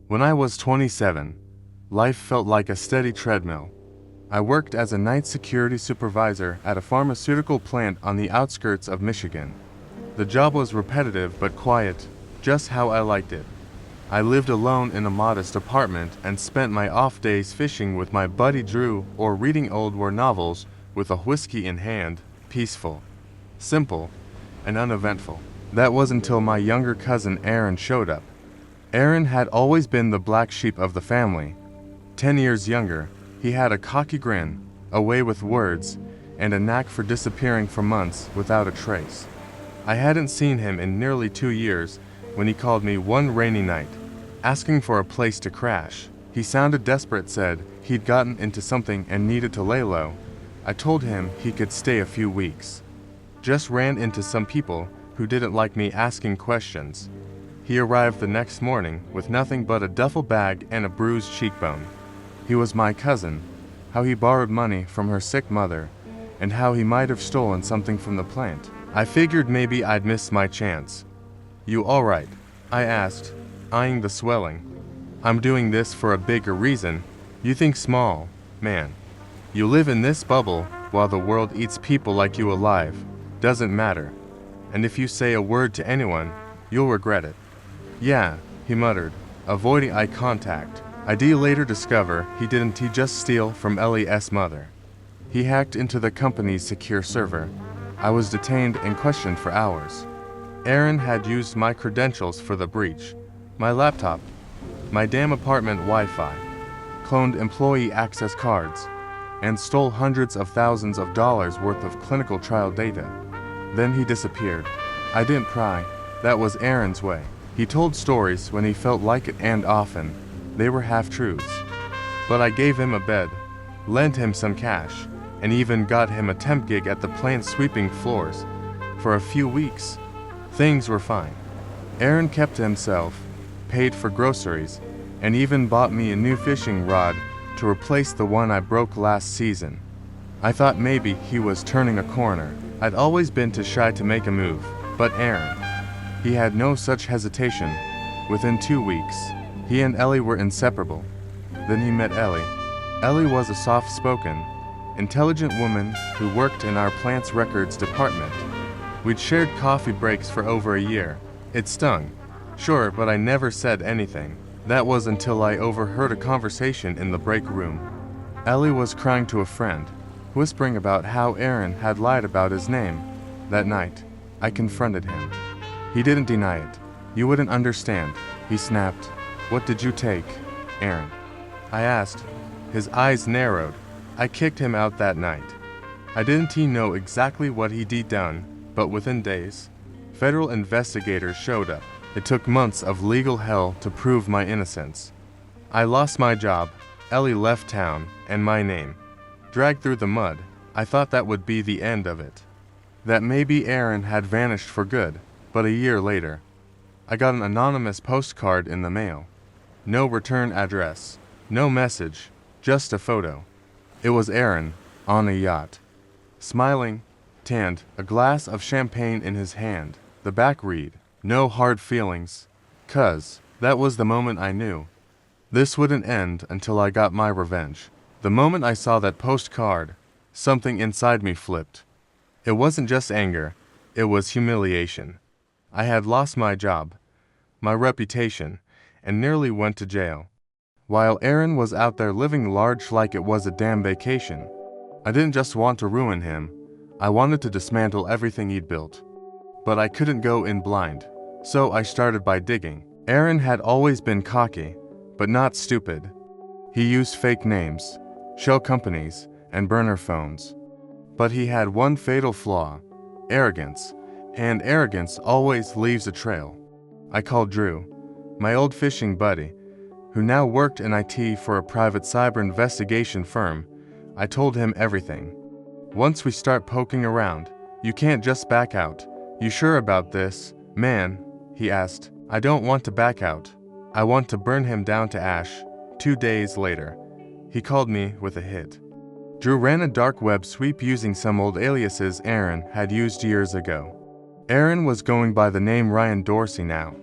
When I was 27, life felt like a steady treadmill. I worked as a night security supervisor at a pharmaceutical plant on the outskirts of Michigan. The job was repetitive but quiet, just how I liked it. I lived alone in a modest apartment and spent my off days fishing with my buddy Drew or reading old war novels with a whiskey in hand, peaceful, simple, and uneventful. That was until my younger cousin Aaron showed up. Aaron had always been the black sheep of the family. 10 years younger, he had a cocky grin, a way with words, and a knack for disappearing for months without a trace. I hadn't seen him in nearly 2 years when he called me one rainy night, asking for a place to crash. He sounded desperate, said he'd gotten into something and needed to lay low. I told him he could stay a few weeks. Just ran into some people who didn't like me asking questions. He arrived the next morning with nothing but a duffel bag and a bruised cheekbone. He was my cousin, how he borrowed money from her sick mother, and how he might have stolen something from the plant. I figured maybe I'd miss my chance. "You all right?" I asked, eyeing the swelling. "I'm doing this for a bigger reason. You think small, man. You live in this bubble while the world eats people like you alive. Doesn't matter. And if you say a word to anyone, you'll regret it." "Yeah," he muttered, avoiding eye contact. I did later discover he just steal from Ellie's mother. He hacked into the company's secure server. I was detained and questioned for hours. Aaron had used my credentials for the breach. My laptop, my damn apartment Wi-Fi, cloned employee access cards, and stole hundreds of thousands of dollars worth of clinical trial data. Then he disappeared. I didn't pry. That was Aaron's way. He told stories when he felt like it, and often they were half-truths. But I gave him a bed, lent him some cash, and even got him a temp gig at the plant sweeping floors. For a few weeks, things were fine. Aaron kept to himself, paid for groceries, and even bought me a new fishing rod to replace the one I broke last season. I thought maybe he was turning a corner. I'd always been too shy to make a move, but Aaron, he had no such hesitation. Within 2 weeks, he and Ellie were inseparable. Then he met Ellie. Ellie was a soft-spoken, intelligent woman who worked in our plant's records department. We'd shared coffee breaks for over a year. It stung, sure, but I never said anything. That was until I overheard a conversation in the break room. Ellie was crying to a friend, whispering about how Aaron had lied about his name. That night, I confronted him. He didn't deny it. "You wouldn't understand," he snapped. "What did you take, Aaron?" I asked. His eyes narrowed. I kicked him out that night. I didn't know exactly what he'd done, but within days, federal investigators showed up. It took months of legal hell to prove my innocence. I lost my job, Ellie left town, and my name dragged through the mud. I thought that would be the end of it. That maybe Aaron had vanished for good, but a year later, I got an anonymous postcard in the mail. No return address, no message, just a photo. It was Aaron, on a yacht. Smiling, tanned, a glass of champagne in his hand. The back read, "No hard feelings, 'cause." That was the moment I knew this wouldn't end until I got my revenge. The moment I saw that postcard, something inside me flipped. It wasn't just anger, it was humiliation. I had lost my job, my reputation, and nearly went to jail, while Aaron was out there living large like it was a damn vacation. I didn't just want to ruin him, I wanted to dismantle everything he'd built. But I couldn't go in blind, so I started by digging. Aaron had always been cocky, but not stupid. He used fake names, shell companies, and burner phones. But he had one fatal flaw: arrogance, and arrogance always leaves a trail. I called Drew, my old fishing buddy, who now worked in IT for a private cyber investigation firm. I told him everything. "Once we start poking around, you can't just back out. You sure about this, man?" he asked. "I don't want to back out. I want to burn him down to ash." 2 days later, he called me with a hit. Drew ran a dark web sweep using some old aliases Aaron had used years ago. Aaron was going by the name Ryan Dorsey now.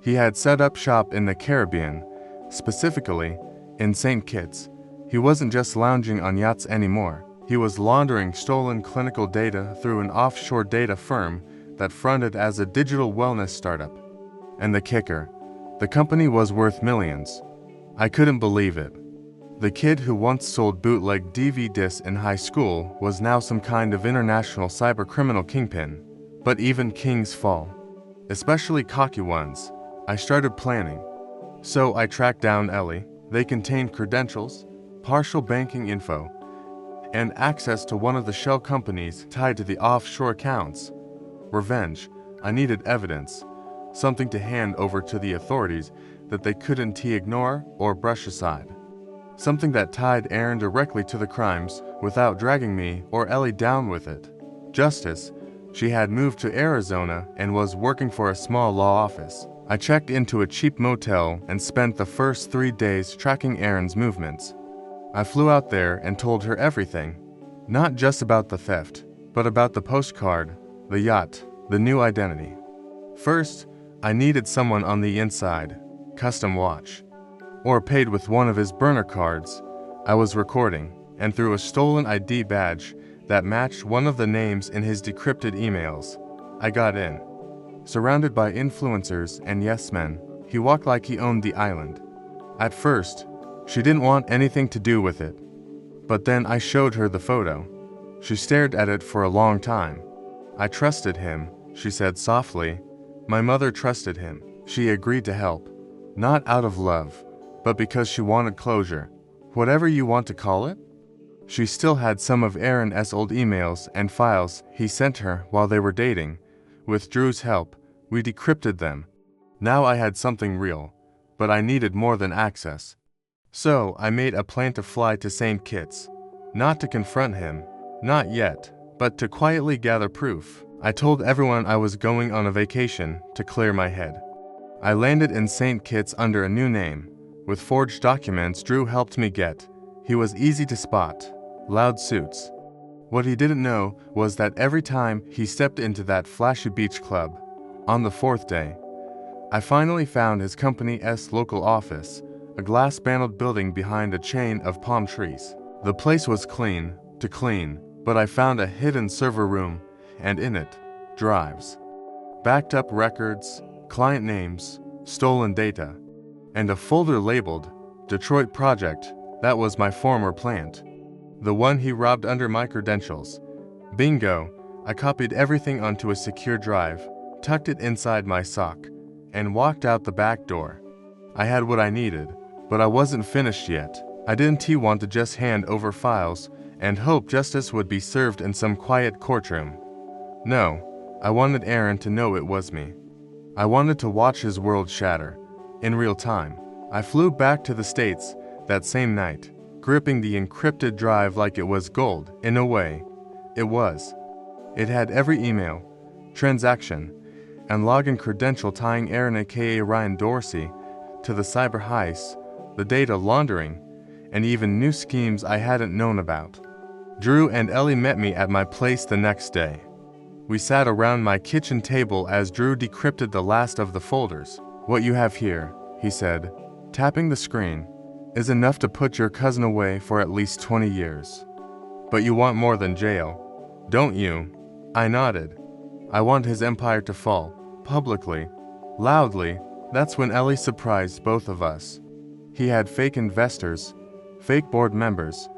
He had set up shop in the Caribbean, Specifically, in St. Kitts, he wasn't just lounging on yachts anymore. He was laundering stolen clinical data through an offshore data firm that fronted as a digital wellness startup. And the kicker, the company was worth millions. I couldn't believe it. The kid who once sold bootleg DVDs in high school was now some kind of international cybercriminal kingpin. But even kings fall, especially cocky ones. I started planning. So I tracked down Ellie. They contained credentials, partial banking info, and access to one of the shell companies tied to the offshore accounts. Revenge. I needed evidence, something to hand over to the authorities that they couldn't ignore or brush aside. Something that tied Aaron directly to the crimes without dragging me or Ellie down with it. Justice. She had moved to Arizona and was working for a small law office. I checked into a cheap motel and spent the first 3 days tracking Aaron's movements. I flew out there and told her everything. Not just about the theft, but about the postcard, the yacht, the new identity. First, I needed someone on the inside, custom watch, or paid with one of his burner cards. I was recording, and through a stolen ID badge that matched one of the names in his decrypted emails, I got in. Surrounded by influencers and yes men, he walked like he owned the island. At first, she didn't want anything to do with it. But then I showed her the photo. She stared at it for a long time. I trusted him, she said softly. My mother trusted him. She agreed to help. Not out of love, but because she wanted closure. Whatever you want to call it? She still had some of Aaron's old emails and files he sent her while they were dating. With Drew's help, we decrypted them. Now I had something real, but I needed more than access. So I made a plan to fly to St. Kitts. Not to confront him, not yet, but to quietly gather proof. I told everyone I was going on a vacation to clear my head. I landed in St. Kitts under a new name. With forged documents Drew helped me get. He was easy to spot. Loud suits. What he didn't know was that every time he stepped into that flashy beach club, on the 4th day, I finally found his company's local office, a glass-paneled building behind a chain of palm trees. The place was clean, but I found a hidden server room, and in it, drives. Backed up records, client names, stolen data, and a folder labeled Detroit Project. That was my former plant. The one he robbed under my credentials. Bingo! I copied everything onto a secure drive, tucked it inside my sock, and walked out the back door. I had what I needed, but I wasn't finished yet. I didn't want to just hand over files and hope justice would be served in some quiet courtroom. No, I wanted Aaron to know it was me. I wanted to watch his world shatter, in real time. I flew back to the States that same night, gripping the encrypted drive like it was gold. In a way, it was. It had every email, transaction, and login credential tying Aaron aka Ryan Dorsey to the cyber heist, the data laundering, and even new schemes I hadn't known about. Drew and Ellie met me at my place the next day. We sat around my kitchen table as Drew decrypted the last of the folders. What you have here, he said, tapping the screen, is enough to put your cousin away for at least 20 years. But you want more than jail, don't you? I nodded. I want his empire to fall, publicly, loudly. That's when Ellie surprised both of us. He had fake investors, fake board members,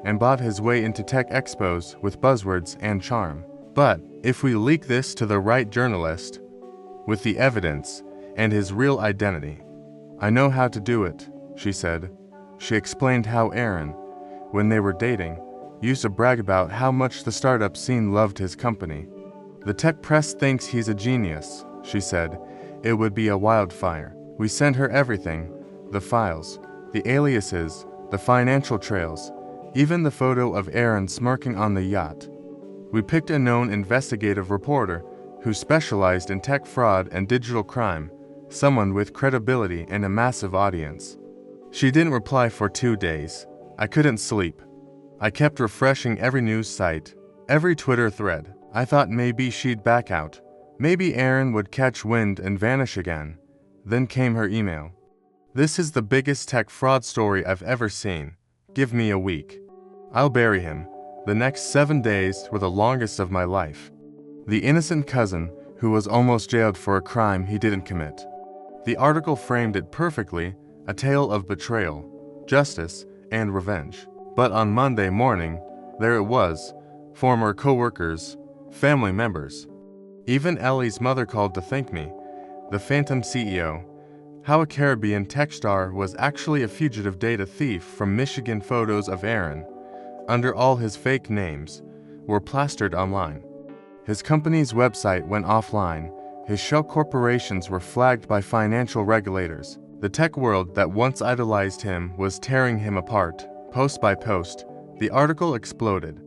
and bought his way into tech expos with buzzwords and charm. But if we leak this to the right journalist, with the evidence and his real identity, I know how to do it, she said. She explained how Aaron, when they were dating, used to brag about how much the startup scene loved his company. The tech press thinks he's a genius, she said. It would be a wildfire. We sent her everything, the files, the aliases, the financial trails, even the photo of Aaron smirking on the yacht. We picked a known investigative reporter who specialized in tech fraud and digital crime, someone with credibility and a massive audience. She didn't reply for 2 days. I couldn't sleep. I kept refreshing every news site, every Twitter thread. I thought maybe she'd back out. Maybe Aaron would catch wind and vanish again. Then came her email. This is the biggest tech fraud story I've ever seen. Give me a week. I'll bury him. The next 7 days were the longest of my life. The innocent cousin who was almost jailed for a crime he didn't commit. The article framed it perfectly, a tale of betrayal, justice, and revenge. But on Monday morning, there it was, former co-workers, family members. Even Ellie's mother called to thank me, the phantom CEO. How a Caribbean tech star was actually a fugitive data thief from Michigan. Photos of Aaron, under all his fake names, were plastered online. His company's website went offline. His shell corporations were flagged by financial regulators. The tech world that once idolized him was tearing him apart. Post by post, the article exploded.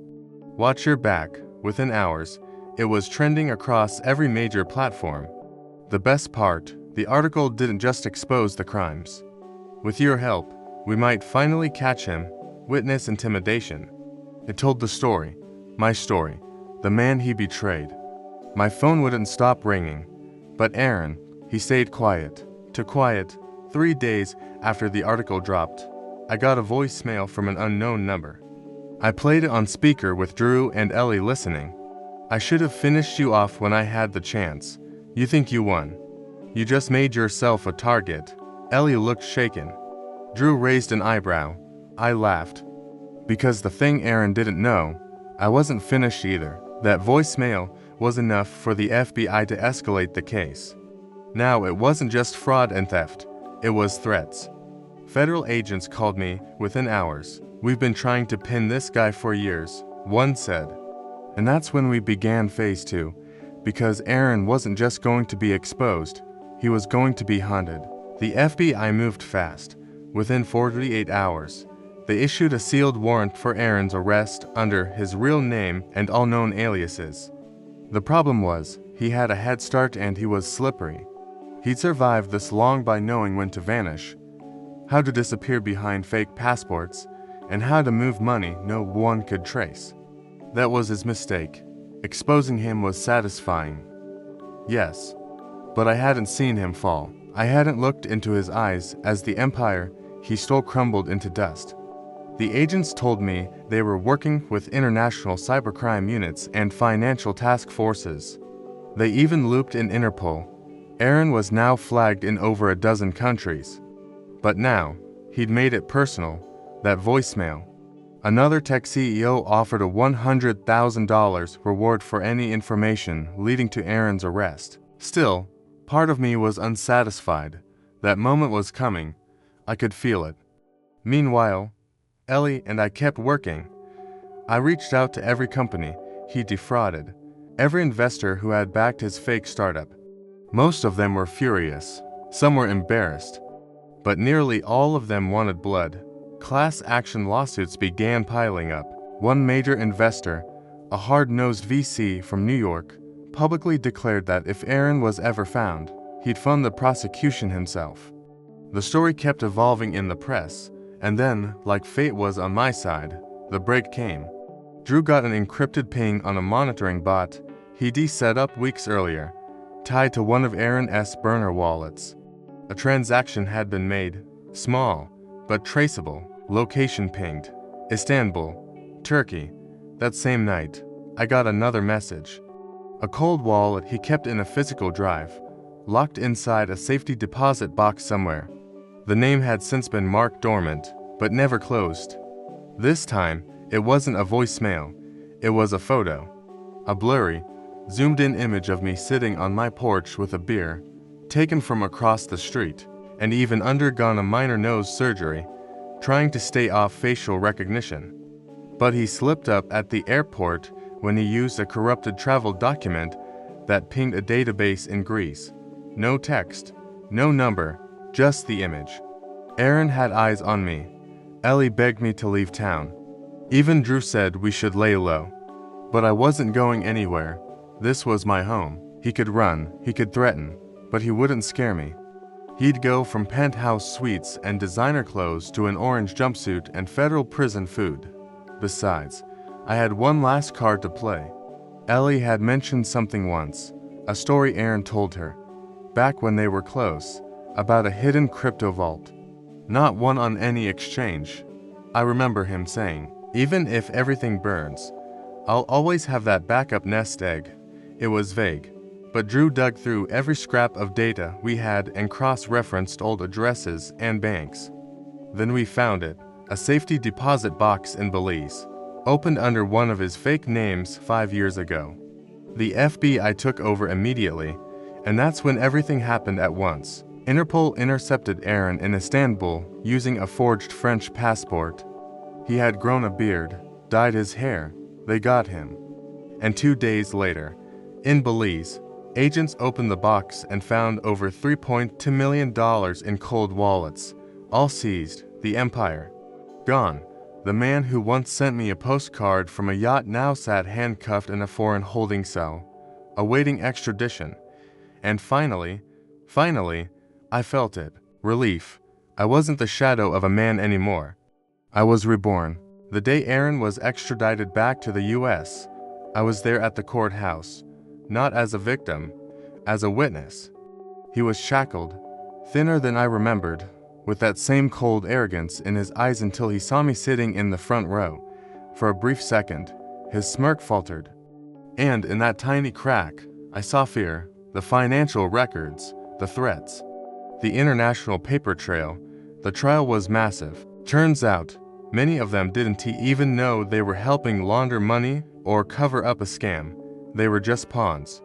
Watch your back. Within hours, it was trending across every major platform. The best part, the article didn't just expose the crimes. With your help, we might finally catch him. Witness intimidation. It told the story, my story, the man he betrayed. My phone wouldn't stop ringing. But Aaron, he stayed quiet. Too quiet. 3 days after the article dropped, I got a voicemail from an unknown number. I played it on speaker with Drew and Ellie listening. I should have finished you off when I had the chance. You think you won. You just made yourself a target. Ellie looked shaken. Drew raised an eyebrow. I laughed. Because the thing Aaron didn't know, I wasn't finished either. That voicemail was enough for the FBI to escalate the case. Now it wasn't just fraud and theft, it was threats. Federal agents called me within hours. We've been trying to pin this guy for years, one said. And that's when we began phase 2, because Aaron wasn't just going to be exposed, he was going to be hunted. The FBI moved fast. Within 48 hours, they issued a sealed warrant for Aaron's arrest under his real name and all known aliases. The problem was, he had a head start and he was slippery. He'd survived this long by knowing when to vanish, how to disappear behind fake passports, and how to move money no one could trace. That was his mistake. Exposing him was satisfying. Yes, but I hadn't seen him fall. I hadn't looked into his eyes as the empire he stole crumbled into dust. The agents told me they were working with international cybercrime units and financial task forces. They even looped in Interpol. Aaron was now flagged in over a dozen countries. But now, he'd made it personal, that voicemail. Another tech CEO offered a $100,000 reward for any information leading to Aaron's arrest. Still, part of me was unsatisfied. That moment was coming. I could feel it. Meanwhile, Ellie and I kept working. I reached out to every company he defrauded, every investor who had backed his fake startup. Most of them were furious, some were embarrassed, but nearly all of them wanted blood. Class action lawsuits began piling up. One major investor, a hard-nosed VC from New York, publicly declared that if Aaron was ever found, he'd fund the prosecution himself. The story kept evolving in the press. And then, like fate was on my side, the break came. Drew got an encrypted ping on a monitoring bot he'd set up weeks earlier, tied to one of Aaron's burner wallets. A transaction had been made, small, but traceable, location pinged, Istanbul, Turkey. That same night, I got another message. A cold wallet he kept in a physical drive, locked inside a safety deposit box somewhere. The name had since been marked dormant, but never closed. This time, it wasn't a voicemail, it was a photo. A blurry, zoomed-in image of me sitting on my porch with a beer, taken from across the street, and even undergone a minor nose surgery, trying to stay off facial recognition. But he slipped up at the airport when he used a corrupted travel document that pinged a database in Greece. No text, no number, just the image. Aaron had eyes on me. Ellie begged me to leave town. Even Drew said we should lay low. But I wasn't going anywhere. This was my home. He could run, he could threaten, but he wouldn't scare me. He'd go from penthouse suites and designer clothes to an orange jumpsuit and federal prison food. Besides, I had one last card to play. Ellie had mentioned something once, a story Aaron told her, back when they were close, about a hidden crypto vault. Not one on any exchange. I remember him saying, "Even if everything burns, I'll always have that backup nest egg." It was vague, but Drew dug through every scrap of data we had and cross-referenced old addresses and banks. Then we found it, a safety deposit box in Belize, opened under one of his fake names 5 years ago. The FBI took over immediately, and that's when everything happened at once. Interpol intercepted Aaron in Istanbul using a forged French passport. He had grown a beard, dyed his hair. They got him. And 2 days later, in Belize, agents opened the box and found over $3.2 million in cold wallets, all seized. The empire gone. The man who once sent me a postcard from a yacht now sat handcuffed in a foreign holding cell, awaiting extradition. And finally, I felt it. Relief. I wasn't the shadow of a man anymore. I was reborn. The day Aaron was extradited back to the US, I was there at the courthouse, not as a victim, as a witness. He was shackled, thinner than I remembered, with that same cold arrogance in his eyes until he saw me sitting in the front row. For a brief second, his smirk faltered. And in that tiny crack, I saw fear, the financial records, the threats, the international paper trail. The trial was massive. Turns out, many of them didn't even know they were helping launder money or cover up a scam. They were just pawns.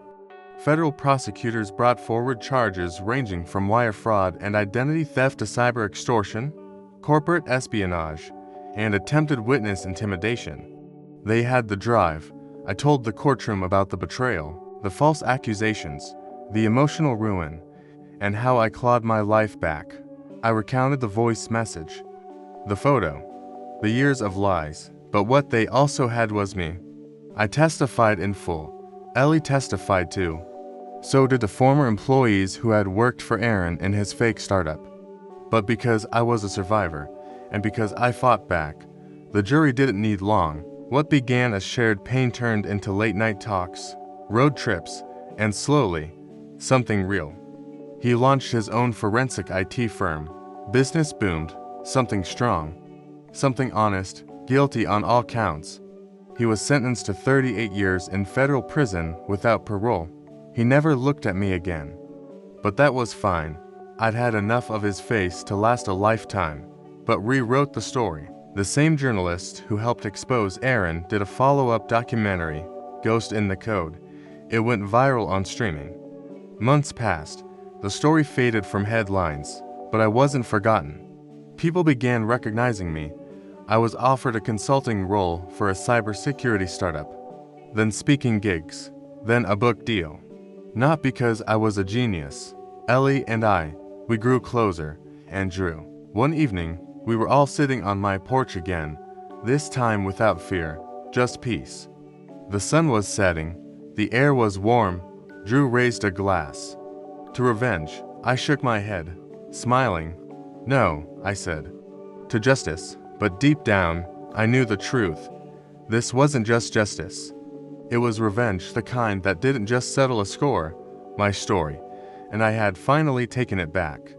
Federal prosecutors brought forward charges ranging from wire fraud and identity theft to cyber extortion, corporate espionage, and attempted witness intimidation. They had the drive. I told the courtroom about the betrayal, the false accusations, the emotional ruin, and how I clawed my life back. I recounted the voice message, the photo, the years of lies, but what they also had was me. I testified in full. Ellie testified too. So did the former employees who had worked for Aaron in his fake startup. But because I was a survivor, and because I fought back, the jury didn't need long. What began as shared pain turned into late-night talks, road trips, and slowly, something real. He launched his own forensic IT firm. Business boomed, something strong, something honest, guilty on all counts. He was sentenced to 38 years in federal prison without parole. He never looked at me again. But that was fine. I'd had enough of his face to last a lifetime, but rewrote the story. The same journalist who helped expose Aaron did a follow-up documentary, Ghost in the Code. It went viral on streaming. Months passed. The story faded from headlines, but I wasn't forgotten. People began recognizing me. I was offered a consulting role for a cybersecurity startup, then speaking gigs, then a book deal. Not because I was a genius. Ellie and I, we grew closer, and Drew. One evening, we were all sitting on my porch again, this time without fear, just peace. The sun was setting, the air was warm. Drew raised a glass. To revenge, I shook my head, smiling. No, I said. To justice, but deep down, I knew the truth. This wasn't just justice. It was revenge, the kind that didn't just settle a score, my story, and I had finally taken it back.